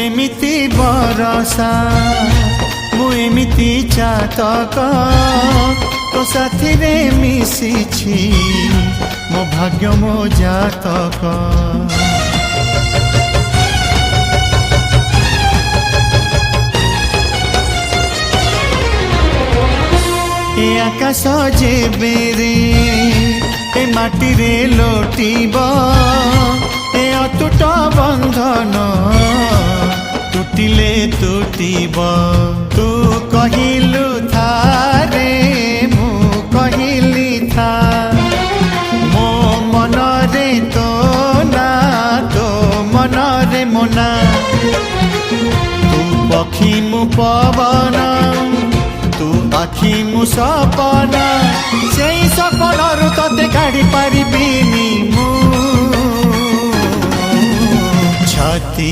एमिति बरसा मु एमिति चातक तो साथी रे मिशिछि मो भाग्य मो जातक। ए आकाश जेबे रे ए माटी रे लोटिब ए अतुट बंधन टूटिले टूटिब। तू कहिलु था रे मु कहिली था मो मन रे तो ना तो मन रे मोना। तू पक्षी मु पवन तू आखि मु सपना से सपनरु तते काढ़ी पारिबिनी मु छाती।